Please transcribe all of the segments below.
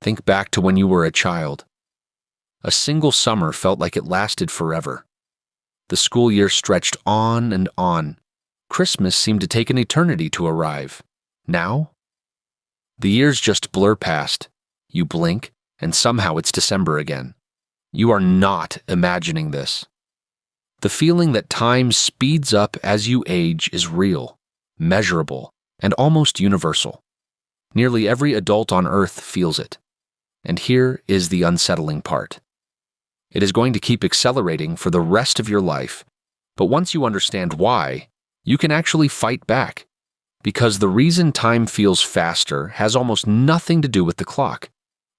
Think back to when you were a child. A single summer felt like it lasted forever. The school year stretched on and on. Christmas seemed to take an eternity to arrive. Now? The years just blur past. You blink, and somehow it's December again. You are not imagining this. The feeling that time speeds up as you age is real, measurable, and almost universal. Nearly every adult on Earth feels it. And here is the unsettling part. It is going to keep accelerating for the rest of your life, but once you understand why, you can actually fight back. Because the reason time feels faster has almost nothing to do with the clock.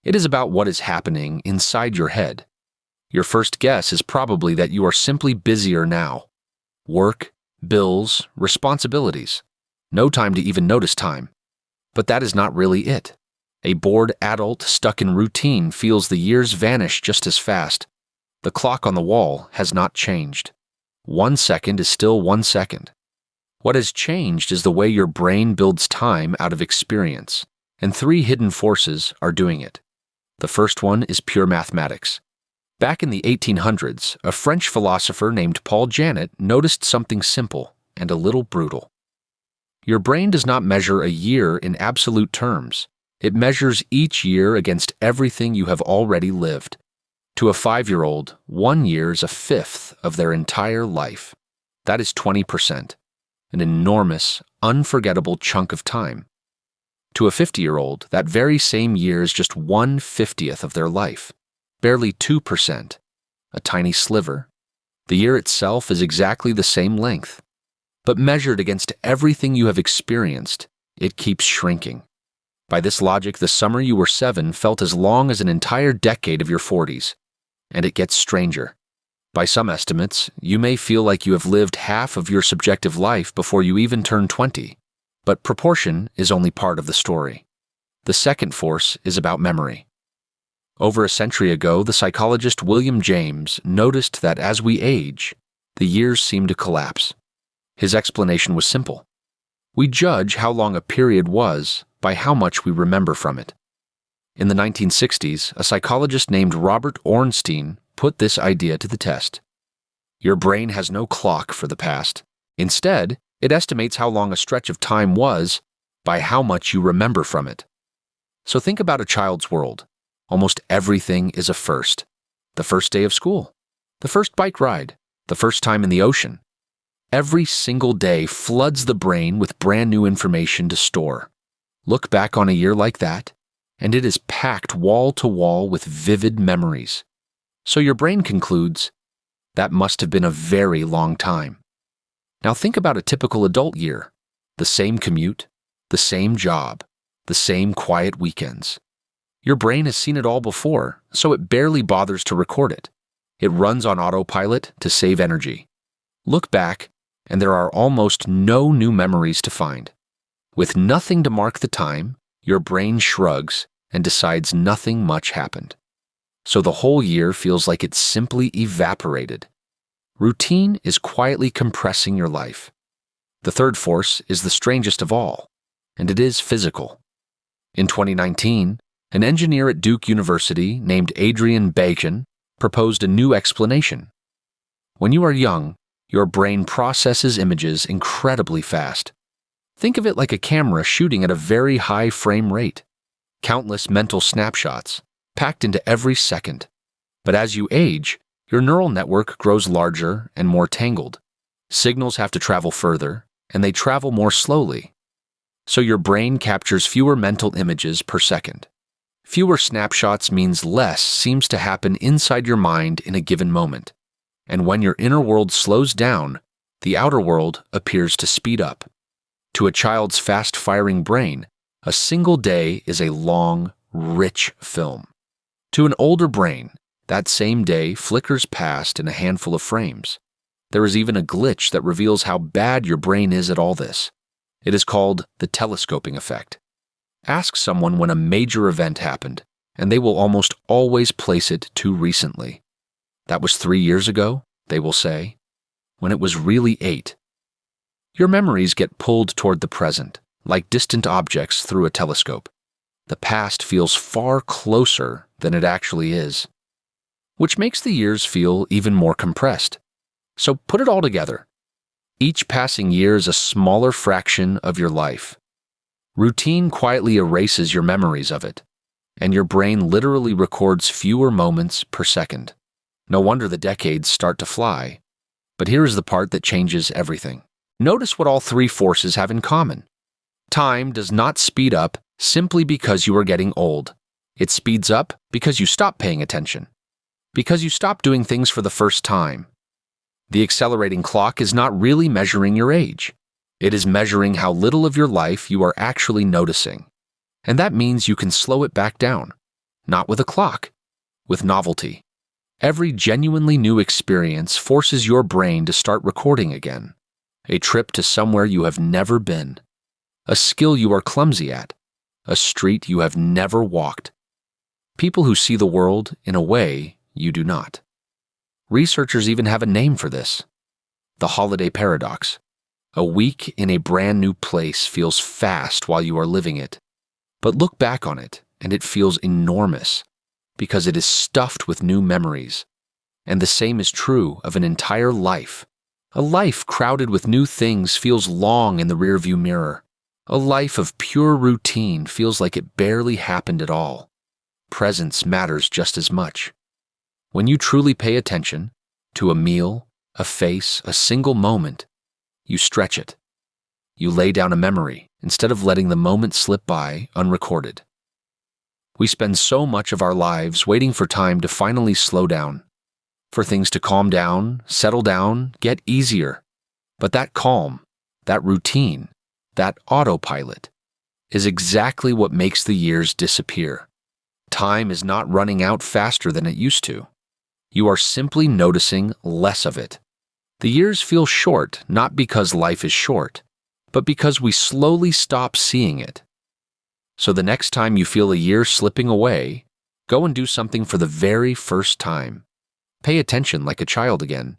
It is about what is happening inside your head. Your first guess is probably that you are simply busier now. Work, bills, responsibilities. No time to even notice time. But that is not really it. A bored adult stuck in routine feels the years vanish just as fast. The clock on the wall has not changed. 1 second is still 1 second. What has changed is the way your brain builds time out of experience, and 3 hidden forces are doing it. The first one is pure mathematics. Back in the 1800s, a French philosopher named Paul Janet noticed something simple and a little brutal. Your brain does not measure a year in absolute terms. It measures each year against everything you have already lived. To a 5-year-old, 1 year is a fifth of their entire life. That is 20%. An enormous, unforgettable chunk of time. To a 50-year-old, that very same year is just 1/50th of their life, barely 2%, a tiny sliver. The year itself is exactly the same length, but measured against everything you have experienced, it keeps shrinking. By this logic, the summer you were 7 felt as long as an entire decade of your 40s, and it gets stranger. By some estimates, you may feel like you have lived half of your subjective life before you even turn 20, but proportion is only part of the story. The second force is about memory. Over a century ago, the psychologist William James noticed that as we age, the years seem to collapse. His explanation was simple. We judge how long a period was by how much we remember from it. In the 1960s, a psychologist named Robert Ornstein put this idea to the test. Your brain has no clock for the past. Instead, it estimates how long a stretch of time was by how much you remember from it. So think about a child's world. Almost everything is a first. The first day of school, the first bike ride, the first time in the ocean. Every single day floods the brain with brand new information to store. Look back on a year like that, and it is packed wall to wall with vivid memories. So your brain concludes, that must have been a very long time. Now think about a typical adult year. The same commute, the same job, the same quiet weekends. Your brain has seen it all before, so it barely bothers to record it. It runs on autopilot to save energy. Look back, and there are almost no new memories to find. With nothing to mark the time, your brain shrugs and decides nothing much happened. So the whole year feels like it's simply evaporated. Routine is quietly compressing your life. The third force is the strangest of all, and it is physical. In 2019, an engineer at Duke University named Adrian Bacon proposed a new explanation. When you are young, your brain processes images incredibly fast. Think of it like a camera shooting at a very high frame rate. Countless mental snapshots, packed into every second. But as you age, your neural network grows larger and more tangled. Signals have to travel further, and they travel more slowly. So your brain captures fewer mental images per second. Fewer snapshots means less seems to happen inside your mind in a given moment. And when your inner world slows down, the outer world appears to speed up. To a child's fast-firing brain, a single day is a long, rich film. To an older brain, that same day flickers past in a handful of frames. There is even a glitch that reveals how bad your brain is at all this. It is called the telescoping effect. Ask someone when a major event happened, and they will almost always place it too recently. That was 3 years ago, they will say, when it was really 8. Your memories get pulled toward the present, like distant objects through a telescope. The past feels far closer than it actually is, which makes the years feel even more compressed. So put it all together. Each passing year is a smaller fraction of your life. Routine quietly erases your memories of it, and your brain literally records fewer moments per second. No wonder the decades start to fly. But here is the part that changes everything. Notice what all three forces have in common. Time does not speed up simply because you are getting old. It speeds up because you stop paying attention, because you stop doing things for the first time. The accelerating clock is not really measuring your age. It is measuring how little of your life you are actually noticing. And that means you can slow it back down. Not with a clock, with novelty. Every genuinely new experience forces your brain to start recording again. A trip to somewhere you have never been. A skill you are clumsy at. A street you have never walked. People who see the world in a way you do not. Researchers even have a name for this. The holiday paradox. A week in a brand new place feels fast while you are living it. But look back on it, and it feels enormous, because it is stuffed with new memories. And the same is true of an entire life. A life crowded with new things feels long in the rearview mirror. A life of pure routine feels like it barely happened at all. Presence matters just as much. When you truly pay attention to a meal, a face, a single moment, you stretch it. You lay down a memory instead of letting the moment slip by unrecorded. We spend so much of our lives waiting for time to finally slow down, for things to calm down, settle down, get easier. But that calm, that routine, that autopilot is exactly what makes the years disappear. Time is not running out faster than it used to. You are simply noticing less of it. The years feel short not because life is short, but because we slowly stop seeing it. So the next time you feel a year slipping away, go and do something for the very first time. Pay attention like a child again,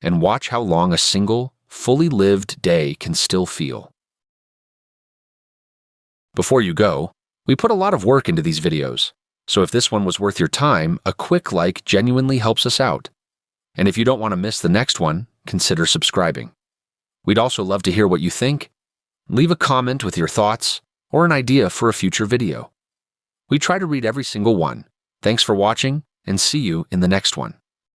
and watch how long a single, fully lived day can still feel. Before you go, we put a lot of work into these videos, so if this one was worth your time, a quick like genuinely helps us out. And if you don't want to miss the next one, consider subscribing. We'd also love to hear what you think. Leave a comment with your thoughts or an idea for a future video. We try to read every single one. Thanks for watching, and see you in the next one.